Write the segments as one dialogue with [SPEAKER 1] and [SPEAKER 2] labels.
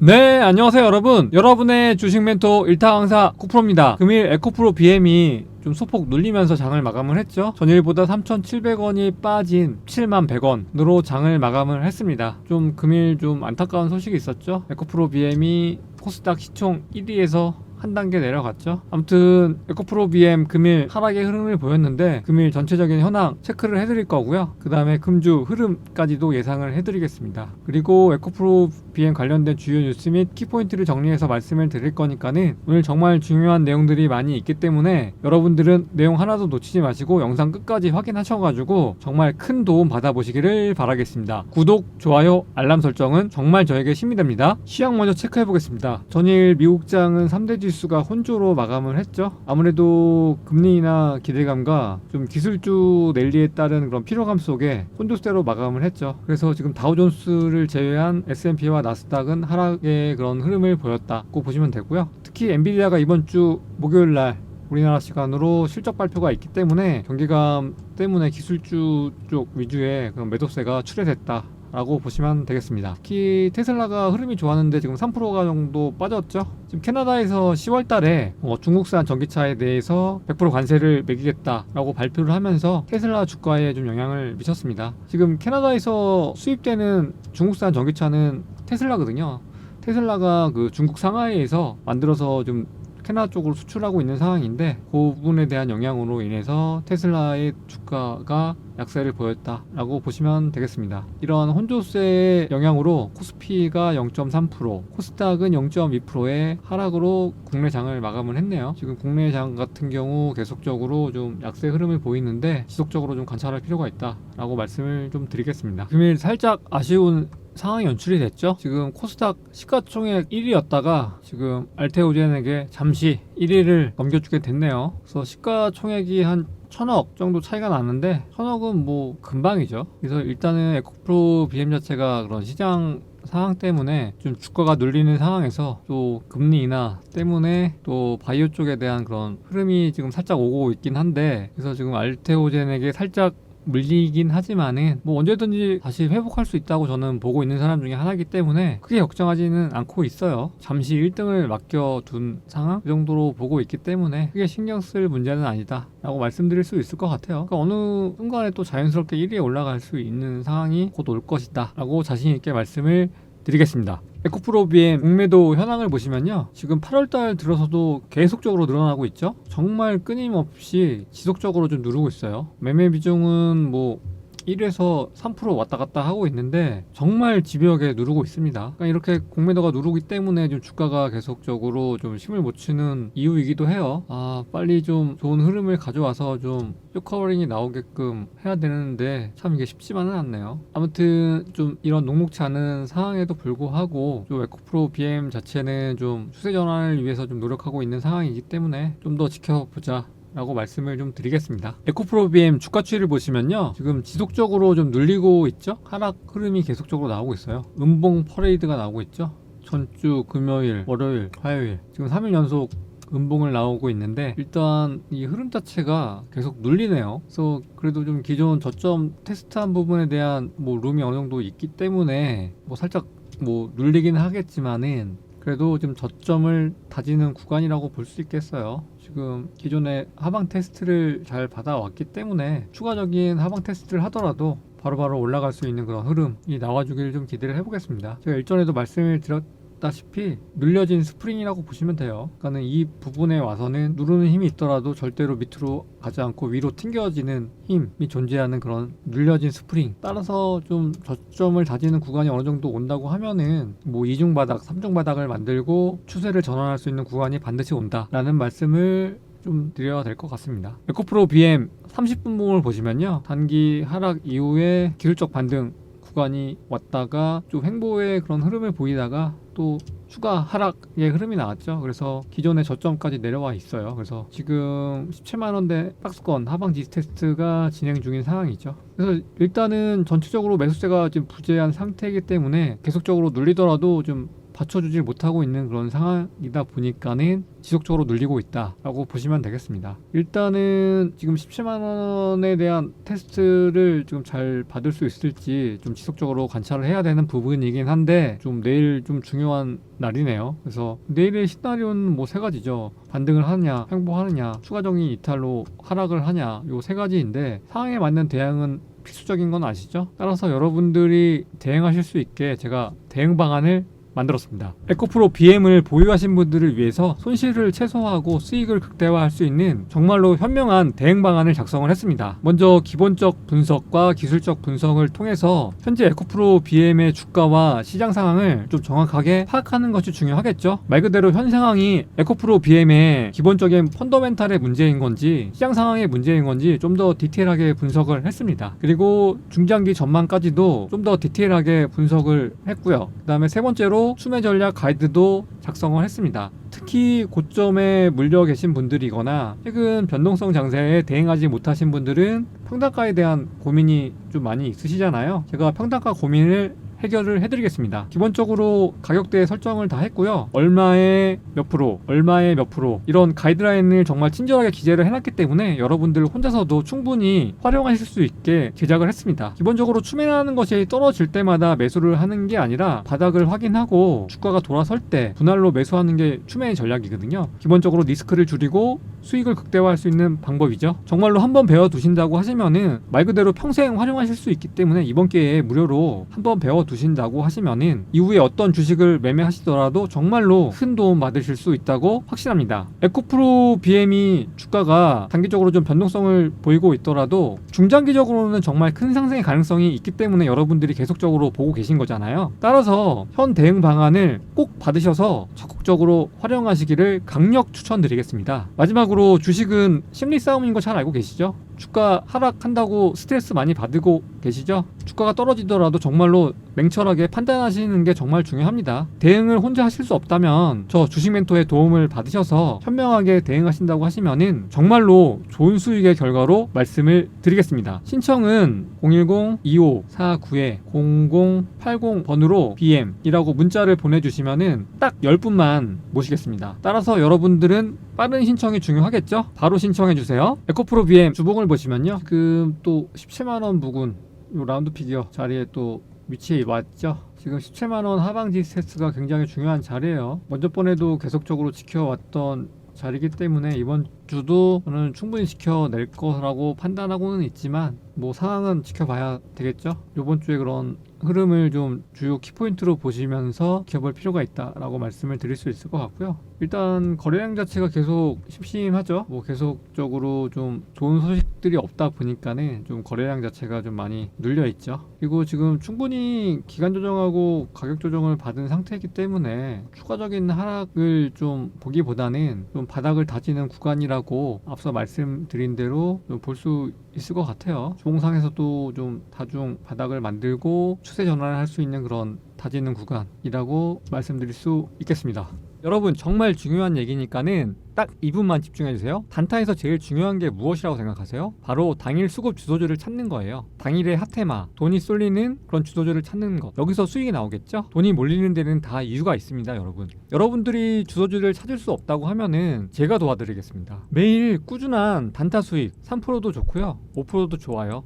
[SPEAKER 1] 네, 안녕하세요 여러분. 여러분의 주식 멘토 일타 강사 쿠프로입니다. 금일 에코프로 BM이 좀 소폭 눌리면서 장을 마감을 했죠. 전일보다 3,700원이 빠진 71,100원으로 장을 마감을 했습니다. 좀 금일 좀 안타까운 소식이 있었죠. 에코프로 BM이 코스닥 시총 1위에서 한 단계 내려갔죠. 아무튼 에코프로 BM 금일 하락의 흐름을 보였는데 금일 전체적인 현황 체크를 해드릴 거고요. 그 다음에 금주 흐름까지도 예상을 해드리겠습니다. 그리고 에코프로 BM 관련된 주요 뉴스 및 키포인트를 정리해서 말씀을 드릴 거니까는 오늘 정말 중요한 내용들이 많이 있기 때문에 여러분들은 내용 하나도 놓치지 마시고 영상 끝까지 확인하셔가지고 정말 큰 도움 받아보시기를 바라겠습니다. 구독, 좋아요, 알람 설정은 정말 저에게 힘이 됩니다. 시황 먼저 체크해 보겠습니다. 전일 미국장은 3대 지수가 혼조로 마감을 했죠. 아무래도 금리 인하 기대감과 좀 기술주 랠리에 따른 그런 피로감 속에 혼조세로 마감을 했죠. 그래서 지금 다우존스를 제외한 S&P와 나스닥은 하락의 그런 흐름을 보였다고 보시면 되고요. 특히 엔비디아가 이번 주 목요일날 우리나라 시간으로 실적 발표가 있기 때문에 경기감 때문에 기술주 쪽 위주의 그런 매도세가 출회됐다 라고 보시면 되겠습니다. 특히 테슬라가 흐름이 좋았는데 지금 3%가 정도 빠졌죠. 지금 캐나다에서 10월 달에 중국산 전기차에 대해서 100% 관세를 매기겠다라고 발표를 하면서 테슬라 주가에 좀 영향을 미쳤습니다. 지금 캐나다에서 수입되는 중국산 전기차는 테슬라거든요. 테슬라가 그 중국 상하이에서 만들어서 좀 캐나다 쪽으로 수출하고 있는 상황인데 그 부분에 대한 영향으로 인해서 테슬라의 주가가 약세를 보였다라고 보시면 되겠습니다. 이런 혼조세의 영향으로 코스피가 0.3%, 코스닥은 0.2%의 하락으로 국내 장을 마감을 했네요. 지금 국내 장 같은 경우 계속적으로 좀 약세 흐름을 보이는데 지속적으로 좀 관찰할 필요가 있다라고 말씀을 좀 드리겠습니다. 금일 살짝 아쉬운 상황이 연출이 됐죠. 지금 코스닥 시가총액 1위였다가 지금 알테오젠에게 잠시 1위를 넘겨주게 됐네요. 그래서 시가총액이 한 1,000억 정도 차이가 나는데 1,000억은 뭐 금방이죠. 그래서 일단은 에코프로 BM 자체가 그런 시장 상황 때문에 좀 주가가 눌리는 상황에서 또 금리 인하 때문에 또 바이오 쪽에 대한 그런 흐름이 지금 살짝 오고 있긴 한데 그래서 지금 알테오젠에게 살짝 물리긴 하지만은 뭐 언제든지 다시 회복할 수 있다고 저는 보고 있는 사람 중에 하나이기 때문에 크게 걱정하지는 않고 있어요. 잠시 1등을 맡겨둔 상황 그 정도로 보고 있기 때문에 크게 신경 쓸 문제는 아니다 라고 말씀드릴 수 있을 것 같아요. 그러니까 어느 순간에 또 자연스럽게 1위에 올라갈 수 있는 상황이 곧 올 것이다 라고 자신 있게 말씀을 드리겠습니다. 에코프로 BM 공매도 현황을 보시면요. 지금 8월달 들어서도 계속적으로 늘어나고 있죠. 정말 끊임없이 지속적으로 좀 누르고 있어요. 매매 비중은 뭐 1에서 3% 왔다 갔다 하고 있는데 정말 집요하게 누르고 있습니다. 그러니까 이렇게 공매도가 누르기 때문에 좀 주가가 계속적으로 좀 힘을 못 치는 이유이기도 해요. 빨리 좀 좋은 흐름을 가져와서 좀 쇼커버링이 나오게끔 해야 되는데 참 이게 쉽지만은 않네요. 아무튼 좀 이런 녹록치 않은 상황에도 불구하고 좀 에코프로 BM 자체는 좀 추세 전환을 위해서 좀 노력하고 있는 상황이기 때문에 좀 더 지켜보자 라고 말씀을 좀 드리겠습니다. 에코프로 BM 주가 추이를 보시면요. 지금 지속적으로 좀 눌리고 있죠. 하락 흐름이 계속적으로 나오고 있어요. 음봉 퍼레이드가 나오고 있죠. 전주 금요일, 월요일, 화요일 지금 3일 연속 음봉을 나오고 있는데 일단 이 흐름 자체가 계속 눌리네요. 그래서 그래도 좀 기존 저점 테스트한 부분에 대한 뭐 룸이 어느 정도 있기 때문에 뭐 살짝 뭐 눌리긴 하겠지만은 그래도 좀 저점을 다지는 구간이라고 볼 수 있겠어요. 지금 기존의 하방 테스트를 잘 받아왔기 때문에 추가적인 하방 테스트를 하더라도 바로바로 올라갈 수 있는 그런 흐름이 나와주길 좀 기대를 해보겠습니다. 제가 일전에도 말씀을 드렸다시피 눌려진 스프링이라고 보시면 돼요. 그러니까 이 부분에 와서는 누르는 힘이 있더라도 절대로 밑으로 가지 않고 위로 튕겨지는 힘이 존재하는 그런 눌려진 스프링 따라서 좀 저점을 다지는 구간이 어느 정도 온다고 하면은 뭐 2중 바닥, 3중 바닥을 만들고 추세를 전환할 수 있는 구간이 반드시 온다라는 말씀을 좀 드려야 될 것 같습니다. 에코프로 BM 30분봉을 보시면요. 단기 하락 이후에 기술적 반등 구간이 왔다가 좀 횡보의 그런 흐름을 보이다가 또 추가 하락의 흐름이 나왔죠. 그래서 기존의 저점까지 내려와 있어요. 그래서 지금 17만원대 박스권 하방 지지 테스트가 진행 중인 상황이죠. 그래서 일단은 전체적으로 매수세가 지금 부재한 상태이기 때문에 계속적으로 눌리더라도 좀 받쳐주질 못하고 있는 그런 상황이다 보니까는 지속적으로 눌리고 있다라고 보시면 되겠습니다. 일단은 지금 17만 원에 대한 테스트를 좀 잘 받을 수 있을지 좀 지속적으로 관찰을 해야 되는 부분이긴 한데 좀 내일 좀 중요한 날이네요. 그래서 내일의 시나리오는 뭐 세 가지죠. 반등을 하느냐, 횡보하느냐, 추가적인 이탈로 하락을 하냐, 요 세 가지인데 상황에 맞는 대응은 필수적인 건 아시죠? 따라서 여러분들이 대응하실 수 있게 제가 대응 방안을 만들었습니다. 에코프로 BM을 보유하신 분들을 위해서 손실을 최소화하고 수익을 극대화할 수 있는 정말로 현명한 대응 방안을 작성을 했습니다. 먼저 기본적 분석과 기술적 분석을 통해서 현재 에코프로 BM의 주가와 시장 상황을 좀 정확하게 파악하는 것이 중요하겠죠. 말 그대로 현 상황이 에코프로 BM의 기본적인 펀더멘탈의 문제인 건지 시장 상황의 문제인 건지 좀 더 디테일하게 분석을 했습니다. 그리고 중장기 전망까지도 좀 더 디테일하게 분석을 했고요. 그 다음에 세 번째로 수매 전략 가이드도 작성을 했습니다. 특히 고점에 물려 계신 분들이거나 최근 변동성 장세에 대응하지 못하신 분들은 평단가에 대한 고민이 좀 많이 있으시잖아요. 제가 평단가 고민을 해결을 해드리겠습니다. 기본적으로 가격대 설정을 다 했고요. 얼마에 몇 프로, 얼마에 몇 프로 이런 가이드라인을 정말 친절하게 기재를 해놨기 때문에 여러분들 혼자서도 충분히 활용하실 수 있게 제작을 했습니다. 기본적으로 추매하는 것이 떨어질 때마다 매수를 하는 게 아니라 바닥을 확인하고 주가가 돌아설 때 분할로 매수하는 게 추매 전략이거든요. 기본적으로 리스크를 줄이고 수익을 극대화할 수 있는 방법이죠. 정말로 한번 배워두신다고 하시면은 말 그대로 평생 활용하실 수 있기 때문에 이번 기회에 무료로 한번 배워두신다고 하시면은 이후에 어떤 주식을 매매하시더라도 정말로 큰 도움 받으실 수 있다고 확신합니다. 에코프로 BM이 주가가 단기적으로 좀 변동성을 보이고 있더라도 중장기적으로는 정말 큰 상승의 가능성이 있기 때문에 여러분들이 계속적으로 보고 계신 거잖아요. 따라서 현 대응 방안을 꼭 받으셔서 적극적으로 활용하시기를 강력 추천드리겠습니다. 마지막으로 주식은 심리 싸움인 거 잘 알고 계시죠? 주가 하락한다고 스트레스 많이 받고 계시죠? 주가가 떨어지더라도 정말로 냉철하게 판단하시는 게 정말 중요합니다. 대응을 혼자 하실 수 없다면 저 주식 멘토의 도움을 받으셔서 현명하게 대응하신다고 하시면은 정말로 좋은 수익의 결과로 말씀을 드리겠습니다. 신청은 010-2549-0080번으로 BM이라고 문자를 보내주시면은 딱 10분만 모시겠습니다. 따라서 여러분들은 빠른 신청이 중요하겠죠? 바로 신청해주세요. 에코프로 BM 주봉을 보시면요. 지금 또 17만원 부근 요 라운드 피겨 자리에 또 위치해 왔죠. 지금 17만원 하방지 스테이스가 굉장히 중요한 자리예요. 먼저 번에도 계속적으로 지켜왔던 자리이기 때문에 이번 주도 저는 충분히 지켜낼 거라고 판단하고는 있지만 뭐 상황은 지켜봐야 되겠죠. 이번 주에 그런 흐름을 좀 주요 키포인트로 보시면서 지켜볼 필요가 있다라고 말씀을 드릴 수 있을 것 같고요. 일단 거래량 자체가 계속 심심하죠. 뭐 계속적으로 좀 좋은 소식들이 없다 보니까는 좀 거래량 자체가 좀 많이 눌려 있죠. 그리고 지금 충분히 기간 조정하고 가격 조정을 받은 상태이기 때문에 추가적인 하락을 좀 보기보다는 좀 바닥을 다지는 구간이라고 앞서 말씀드린 대로 볼 수 있을 것 같아요. 주봉상에서도 좀 다중 바닥을 만들고 추세 전환을 할 수 있는 그런 다지는 구간이라고 말씀드릴 수 있겠습니다. 여러분 정말 중요한 얘기니까는 딱 2분만 집중해주세요. 단타에서 제일 중요한 게 무엇이라고 생각하세요? 바로 당일 수급 주도주를 찾는 거예요. 당일의 핫테마, 돈이 쏠리는 그런 주도주를 찾는 것. 여기서 수익이 나오겠죠? 돈이 몰리는 데는 다 이유가 있습니다, 여러분. 여러분들이 주도주를 찾을 수 없다고 하면은 제가 도와드리겠습니다. 매일 꾸준한 단타 수익 3%도 좋고요, 5%도 좋아요.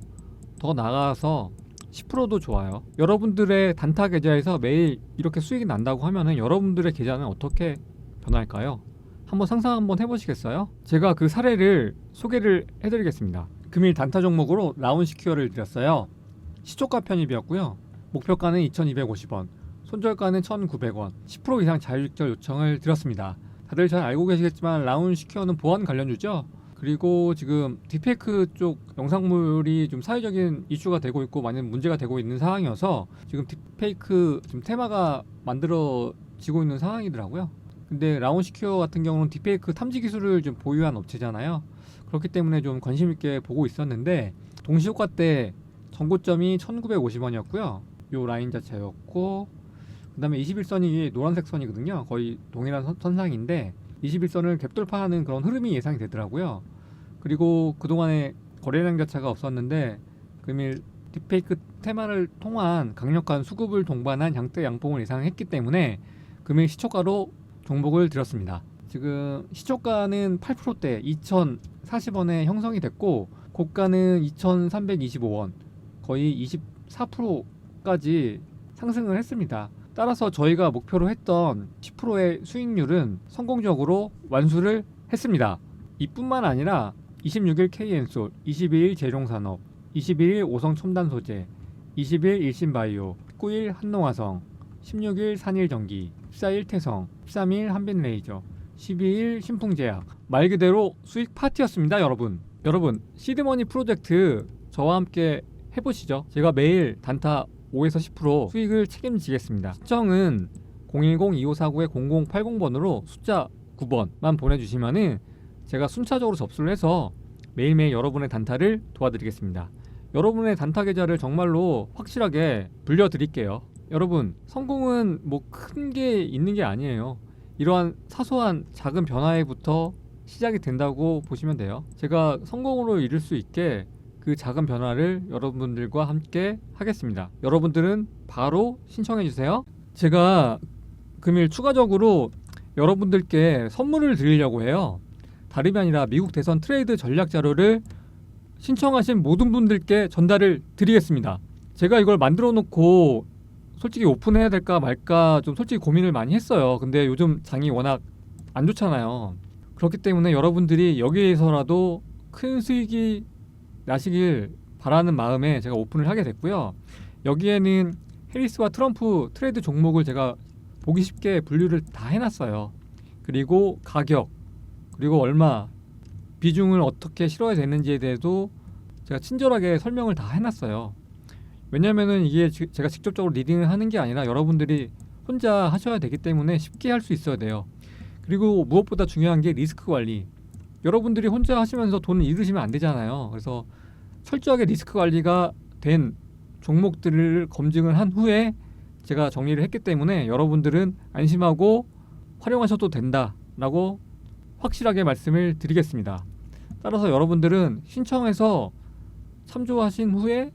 [SPEAKER 1] 더 나가서 10%도 좋아요. 여러분들의 단타 계좌에서 매일 이렇게 수익이 난다고 하면은 여러분들의 계좌는 어떻게 변할까요? 한번 상상 한번 해보시겠어요? 제가 그 사례를 소개를 해드리겠습니다. 금일 단타 종목으로 라운시큐어를 드렸어요. 시초가 편입이었고요. 목표가는 2250원, 손절가는 1900원, 10% 이상 자율직결 요청을 드렸습니다. 다들 잘 알고 계시겠지만 라운시큐어는 보안 관련주죠. 그리고 지금 딥페이크 쪽 영상물이 좀 사회적인 이슈가 되고 있고 많은 문제가 되고 있는 상황이어서 지금 딥페이크 지금 테마가 만들어지고 있는 상황이더라고요. 근데 라운시큐어 같은 경우는 딥페이크 탐지 기술을 좀 보유한 업체잖아요. 그렇기 때문에 좀 관심 있게 보고 있었는데 동시효과 때 전고점이 1950원이었고요. 요 라인 자체였고 그 다음에 21선이 노란색 선이거든요. 거의 동일한 선상인데 21선을 갭 돌파하는 그런 흐름이 예상이 되더라고요. 그리고 그동안에 거래량 자체가 없었는데 금일 딥페이크 테마를 통한 강력한 수급을 동반한 양대 양봉을 예상했기 때문에 금일 시초가로 종목을 드렸습니다. 지금 시초가는 8%대 2,040원에 형성이 됐고 고가는 2,325원, 거의 24%까지 상승을 했습니다. 따라서 저희가 목표로 했던 10%의 수익률은 성공적으로 완수를 했습니다. 이뿐만 아니라 26일 KN솔, 22일 재룡산업, 21일 오성첨단소재, 20일 일신바이오, 19일 한농화성, 16일 산일전기, 14일 태성, 13일 한빛레이저, 12일 신풍제약. 말 그대로 수익 파티였습니다. 여러분 시드머니 프로젝트 저와 함께 해보시죠. 제가 매일 단타 5에서 10% 수익을 책임지겠습니다. 신청은 010-2549-0080번으로 숫자 9번만 보내주시면은 제가 순차적으로 접수를 해서 매일매일 여러분의 단타를 도와드리겠습니다. 여러분의 단타 계좌를 정말로 확실하게 불려드릴게요. 여러분, 성공은 뭐 큰 게 있는 게 아니에요. 이러한 사소한 작은 변화에부터 시작이 된다고 보시면 돼요. 제가 성공으로 이룰 수 있게 그 작은 변화를 여러분들과 함께 하겠습니다. 여러분들은 바로 신청해 주세요. 제가 금일 추가적으로 여러분들께 선물을 드리려고 해요. 다름이 아니라 미국 대선 트레이드 전략 자료를 신청하신 모든 분들께 전달을 드리겠습니다. 제가 이걸 만들어 놓고 솔직히 오픈해야 될까 말까 좀 솔직히 고민을 많이 했어요. 근데 요즘 장이 워낙 안 좋잖아요. 그렇기 때문에 여러분들이 여기에서라도 큰 수익이 나시길 바라는 마음에 제가 오픈을 하게 됐고요. 여기에는 해리스와 트럼프 트레이드 종목을 제가 보기 쉽게 분류를 다 해놨어요. 그리고 가격, 그리고 얼마, 비중을 어떻게 실어야 되는지에 대해서 제가 친절하게 설명을 다 해놨어요. 왜냐면은 이게 제가 직접적으로 리딩을 하는 게 아니라 여러분들이 혼자 하셔야 되기 때문에 쉽게 할 수 있어야 돼요. 그리고 무엇보다 중요한 게 리스크 관리. 여러분들이 혼자 하시면서 돈을 잃으시면 안 되잖아요. 그래서 철저하게 리스크 관리가 된 종목들을 검증을 한 후에 제가 정리를 했기 때문에 여러분들은 안심하고 활용하셔도 된다라고 확실하게 말씀을 드리겠습니다. 따라서 여러분들은 신청해서 참조하신 후에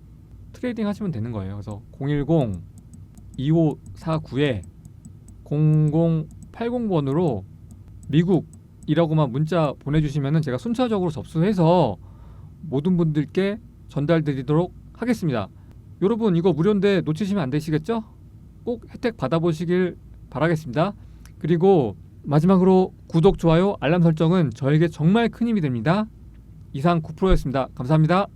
[SPEAKER 1] 트레이딩 하시면 되는 거예요. 그래서 010-2549-0080번으로 미국이라고만 문자 보내주시면 제가 순차적으로 접수해서 모든 분들께 전달드리도록 하겠습니다. 여러분 이거 무료인데 놓치시면 안 되시겠죠? 꼭 혜택 받아보시길 바라겠습니다. 그리고 마지막으로 구독, 좋아요, 알람 설정은 저에게 정말 큰 힘이 됩니다. 이상 9%였습니다. 감사합니다.